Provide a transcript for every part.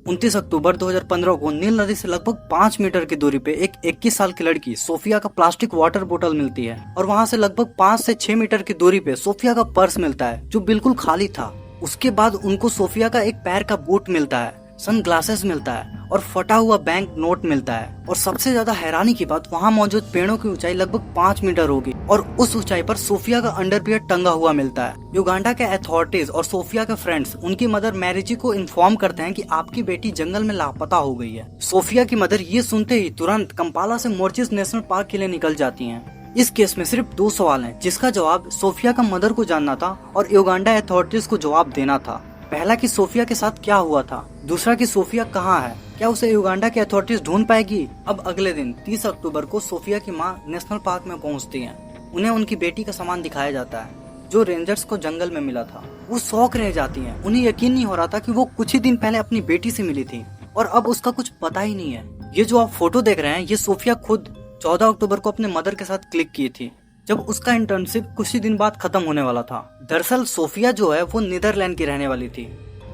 29 अक्टूबर 2015 को नील नदी से लगभग 5 मीटर की दूरी पे एक 21 साल की लड़की सोफिया का प्लास्टिक वाटर बोतल मिलती है और वहाँ से लगभग 5 से 6 मीटर की दूरी पे सोफिया का पर्स मिलता है जो बिल्कुल खाली था। उसके बाद उनको सोफिया का एक पैर का बूट मिलता है, सन ग्लासेस मिलता है और फटा हुआ बैंक नोट मिलता है। और सबसे ज्यादा हैरानी की बात, वहाँ मौजूद पेड़ों की ऊंचाई लगभग 5 मीटर होगी और उस ऊंचाई पर सोफिया का अंडरवियर टंगा हुआ मिलता है। युगांडा के अथॉरिटीज और सोफिया के फ्रेंड्स उनकी मदर मैरिजी को इन्फॉर्म करते हैं कि आपकी बेटी जंगल में लापता हो गई है। सोफिया की मदर ये सुनते ही तुरंत कंपाला से मोर्चिस नेशनल पार्क के लिए निकल जाती हैं। इस केस में सिर्फ 2 सवाल हैं जिसका जवाब सोफिया का मदर को जानना था और युगांडा अथॉरिटीज को जवाब देना था। पहला कि सोफिया के साथ क्या हुआ था, दूसरा कि सोफिया कहाँ है, क्या उसे युगांडा की अथॉरिटीज ढूंढ पाएगी। अब अगले दिन 30 अक्टूबर को सोफिया की मां नेशनल पार्क में पहुंचती हैं। उन्हें उनकी बेटी का सामान दिखाया जाता है जो रेंजर्स को जंगल में मिला था। वो शौक रह जाती हैं। उन्हें यकीन नहीं हो रहा था कि वो कुछ ही दिन पहले अपनी बेटी से मिली थी और अब उसका कुछ पता ही नहीं है। ये जो आप फोटो देख रहे हैं ये सोफिया खुद 14 अक्टूबर को अपने मदर के साथ क्लिक की थी जब उसका इंटर्नशिप कुछ ही दिन बाद खत्म होने वाला था। दरअसल सोफिया जो है वो नीदरलैंड की रहने वाली थी।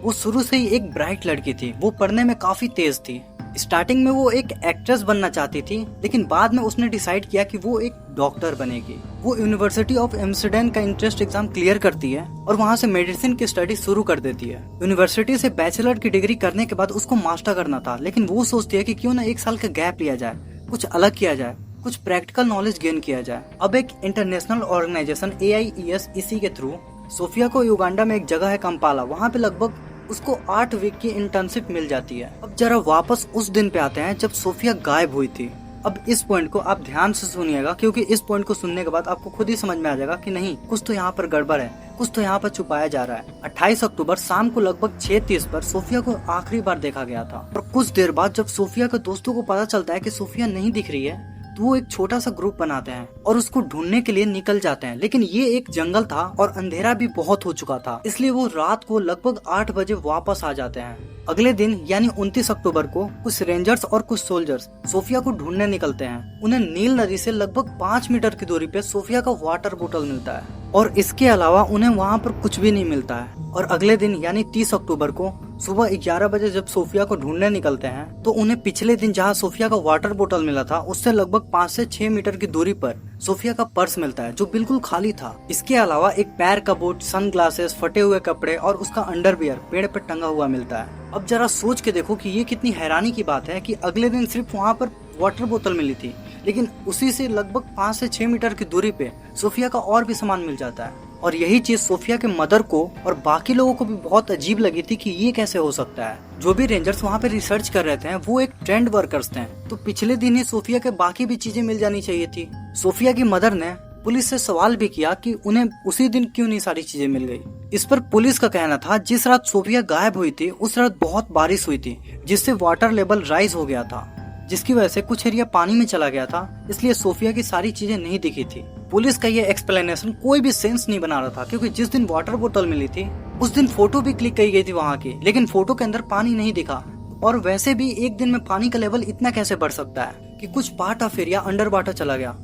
वो शुरू से ही एक ब्राइट लड़की थी। वो पढ़ने में काफी तेज थी। स्टार्टिंग में वो एक एक्ट्रेस बनना चाहती थी लेकिन बाद में उसने डिसाइड किया कि वो एक डॉक्टर बनेगी। वो यूनिवर्सिटी ऑफ एम्स्टर्डम का इंट्रेंस एग्जाम क्लियर करती है और वहाँ से मेडिसिन की स्टडी शुरू कर देती है। यूनिवर्सिटी से बैचलर की डिग्री करने के बाद उसको मास्टर करना था लेकिन वो सोचती है कि क्यों ना 1 साल का गैप लिया जाए, कुछ अलग किया जाए, कुछ प्रैक्टिकल नॉलेज गेन किया जाए। अब एक इंटरनेशनल ऑर्गेनाइजेशन AIES इसी के थ्रू सोफिया को युगांडा में एक जगह है कंपाला, वहाँ पे लगभग उसको 8 वीक की इंटर्नशिप मिल जाती है। अब जरा वापस उस दिन पे आते हैं जब सोफिया गायब हुई थी। अब इस पॉइंट को आप ध्यान से सुनिएगा क्योंकि इस पॉइंट को सुनने के बाद आपको खुद ही समझ में आ जाएगा कि नहीं, कुछ तो यहाँ पर गड़बड़ है, कुछ तो यहाँ पर छुपाया जा रहा है। 28 अक्टूबर शाम को लगभग 6:30 पर सोफिया को आखिरी बार देखा गया था और कुछ देर बाद जब सोफिया के दोस्तों को पता चलता है कि सोफिया नहीं दिख रही है तो वो एक छोटा सा ग्रुप बनाते हैं और उसको ढूंढने के लिए निकल जाते हैं। लेकिन ये एक जंगल था और अंधेरा भी बहुत हो चुका था, इसलिए वो रात को लगभग 8 बजे वापस आ जाते हैं। अगले दिन यानी 29 अक्टूबर को कुछ रेंजर्स और कुछ सोल्जर्स सोफिया को ढूंढने निकलते हैं। उन्हें नील नदी से लगभग 5 मीटर की दूरी पे सोफिया का वाटर बोतल मिलता है और इसके अलावा उन्हें वहाँ पर कुछ भी नहीं मिलता है। और अगले दिन यानी 30 अक्टूबर को सुबह 11 बजे जब सोफिया को ढूंढने निकलते हैं तो उन्हें पिछले दिन जहाँ सोफिया का वाटर बोतल मिला था उससे लगभग 5 से 6 मीटर की दूरी पर सोफिया का पर्स मिलता है जो बिल्कुल खाली था। इसके अलावा एक पैर का बूट, सन ग्लासेस, फटे हुए कपड़े और उसका अंडरवियर पेड़ पर टंगा हुआ मिलता है। अब जरा सोच के देखो कि ये कितनी हैरानी की बात है कि अगले दिन सिर्फ वहाँ पर वाटर बोतल मिली थी लेकिन उसी से लगभग 5 से 6 मीटर की दूरी पे सोफिया का और भी सामान मिल जाता है। और यही चीज सोफिया के मदर को और बाकी लोगों को भी बहुत अजीब लगी थी कि ये कैसे हो सकता है। जो भी रेंजर्स वहाँ पे रिसर्च कर रहे थे वो एक ट्रेंड वर्कर्स थे, तो पिछले दिन ही सोफिया के बाकी भी चीजें मिल जानी चाहिए थी। सोफिया की मदर ने पुलिस से सवाल भी किया कि उन्हें उसी दिन क्यों नहीं सारी चीजें मिल गई। इस पर पुलिस का कहना था जिस रात सोफिया गायब हुई थी उस रात बहुत बारिश हुई थी जिससे वाटर लेवल राइज हो गया था, जिसकी वजह से कुछ एरिया पानी में चला गया था, इसलिए सोफिया की सारी चीजें नहीं दिखी थी। पुलिस का ये एक्सप्लेनेशन कोई भी सेंस नहीं बना रहा था क्योंकि जिस दिन वाटर बोतल मिली थी उस दिन फोटो भी क्लिक की गई थी वहाँ की, लेकिन फोटो के अंदर पानी नहीं दिखा। और वैसे भी एक दिन में पानी का लेवल इतना कैसे बढ़ सकता है कि कुछ part of area under water चला गया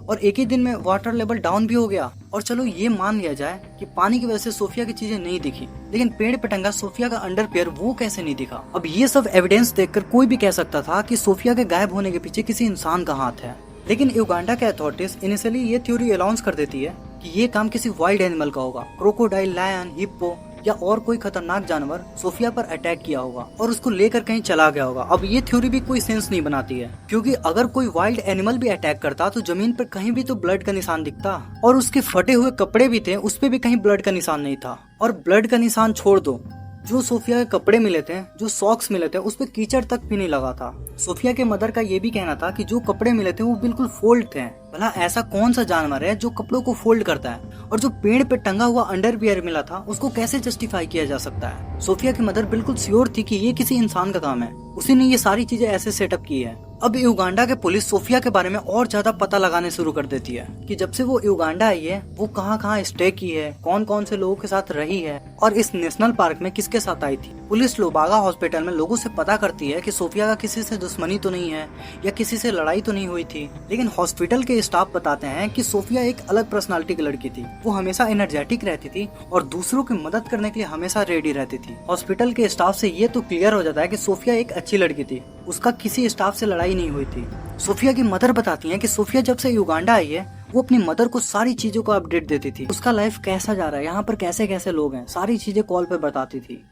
और एक ही दिन में वाटर लेवल डाउन भी हो गया। और चलो ये मान लिया जाए कि पानी की वजह से सोफिया की चीजें नहीं दिखी, लेकिन पेड़ पे टंगा सोफिया का अंडरवियर वो कैसे नहीं दिखा। अब ये सब एविडेंस देखकर कोई भी कह सकता था कि सोफिया के गायब होने के पीछे किसी इंसान का हाथ है। लेकिन युगांडा के अथॉरिटीज इनिशियली ये थ्योरी अनाउंस कर देती है कि ये काम किसी वाइल्ड एनिमल का होगा, क्रोकोडाइल, लायन, हिप्पो या और कोई खतरनाक जानवर सोफिया पर अटैक किया होगा और उसको लेकर कहीं चला गया होगा। अब ये थ्योरी भी कोई सेंस नहीं बनाती है क्योंकि अगर कोई वाइल्ड एनिमल भी अटैक करता तो जमीन पर कहीं भी तो ब्लड का निशान दिखता और उसके फटे हुए कपड़े भी थे, उस पे भी कहीं ब्लड का निशान नहीं था। और ब्लड का निशान छोड़ दो, जो सोफिया के कपड़े मिले थे, जो सॉक्स मिले थे, उस पे कीचड़ तक भी नहीं लगा था। सोफिया के मदर का ये भी कहना था कि जो कपड़े मिले थे वो बिल्कुल फोल्ड थे। भला ऐसा कौन सा जानवर है जो कपड़ों को फोल्ड करता है? और जो पेड़ पे टंगा हुआ अंडरवियर मिला था उसको कैसे जस्टिफाई किया जा सकता है? सोफिया की मदर बिल्कुल श्योर थी कि ये किसी इंसान का काम है, उसी ने ये सारी चीजें ऐसे सेटअप की है। अब युगांडा के पुलिस सोफिया के बारे में और ज्यादा पता लगाने शुरू कर देती है कि जब से वो युगांडा आई है वो कहाँ कहाँ स्टे की है, कौन कौन से लोगों के साथ रही है और इस नेशनल पार्क में किसके साथ आई थी। पुलिस लोबागा हॉस्पिटल में लोगों से पता करती है कि सोफिया का किसी से दुश्मनी तो नहीं है या किसी से लड़ाई तो नहीं हुई थी, लेकिन हॉस्पिटल के स्टाफ बताते हैं कि सोफिया एक अलग पर्सनालिटी की लड़की थी। वो हमेशा एनर्जेटिक रहती थी और दूसरों की मदद करने के लिए हमेशा रेडी रहती थी। हॉस्पिटल के स्टाफ से ये तो क्लियर हो जाता है कि सोफिया एक अच्छी लड़की थी, उसका किसी स्टाफ से लड़ाई नहीं हुई थी। सोफिया की मदर बताती है कि सोफिया जब से युगांडा आई है वो अपनी मदर को सारी चीजों को अपडेट देती थी। उसका लाइफ कैसा जा रहा है, यहाँ पर कैसे कैसे लोग हैं, सारी चीजें कॉल पे बताती थी।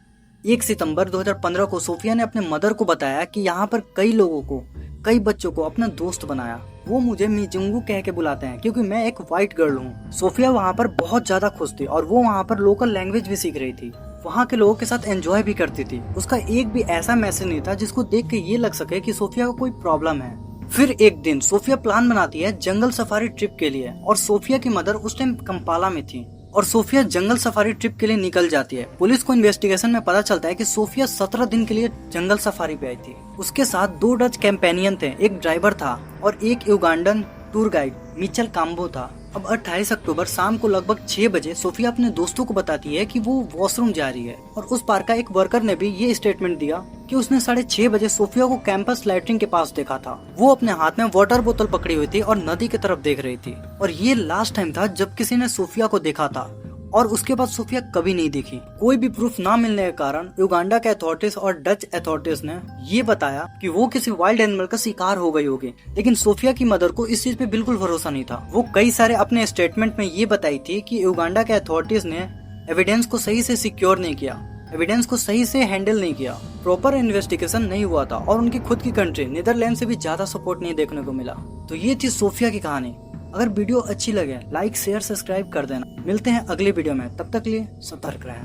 1 सितंबर 2015 को सोफिया ने अपने मदर को बताया कि यहाँ पर कई लोगों को, कई बच्चों को अपना दोस्त बनाया। वो मुझे मिजुंगू कह के बुलाते हैं क्योंकि मैं एक व्हाइट गर्ल हूँ। सोफिया वहाँ पर बहुत ज्यादा खुश थी और वो वहाँ पर लोकल लैंग्वेज भी सीख रही थी, वहाँ के लोगों के साथ एंजॉय भी करती थी। उसका एक भी ऐसा मैसेज नहीं था जिसको देख के ये लग सके कि सोफिया को कोई प्रॉब्लम है। फिर एक दिन सोफिया प्लान बनाती है जंगल सफारी ट्रिप के लिए और सोफिया की मदर उस टाइम कंपाला में थी और सोफिया जंगल सफारी ट्रिप के लिए निकल जाती है। पुलिस को इन्वेस्टिगेशन में पता चलता है कि सोफिया 17 दिन के लिए जंगल सफारी पे आई थी। उसके साथ 2 डच कैंपेनियन थे, एक ड्राइवर था और एक Ugandan tour guide Mitchell combo था। अब 28 अक्टूबर शाम को लगभग 6 बजे सोफिया अपने दोस्तों को बताती है कि वो वॉशरूम जा रही है और उस पार्क का एक वर्कर ने भी ये स्टेटमेंट दिया कि उसने 6:30 बजे सोफिया को कैंपस लैट्रिन के पास देखा था। वो अपने हाथ में वाटर बोतल पकड़ी हुई थी और नदी की तरफ देख रही थी और ये लास्ट टाइम था जब किसी ने सोफिया को देखा था और उसके बाद सोफिया कभी नहीं दिखी। कोई भी प्रूफ ना मिलने के कारण युगांडा के अथॉरिटीज और डच अथॉरिटीज ने ये बताया कि वो किसी वाइल्ड एनिमल का शिकार हो गई होगी, लेकिन सोफिया की मदर को इस चीज पे बिल्कुल भरोसा नहीं था। वो कई सारे अपने स्टेटमेंट में ये बताई थी कि युगांडा के अथॉरिटीज ने एविडेंस को सही से सिक्योर नहीं किया, एविडेंस को सही से हैंडल नहीं किया, प्रॉपर इन्वेस्टिगेशन नहीं हुआ था और उनकी खुद की कंट्री नीदरलैंड से भी ज्यादा सपोर्ट नहीं देखने को मिला। तो ये थी सोफिया की कहानी। अगर वीडियो अच्छी लगे लाइक शेयर सब्सक्राइब कर देना। मिलते हैं अगले वीडियो में, तब तक के लिए सतर्क रहें।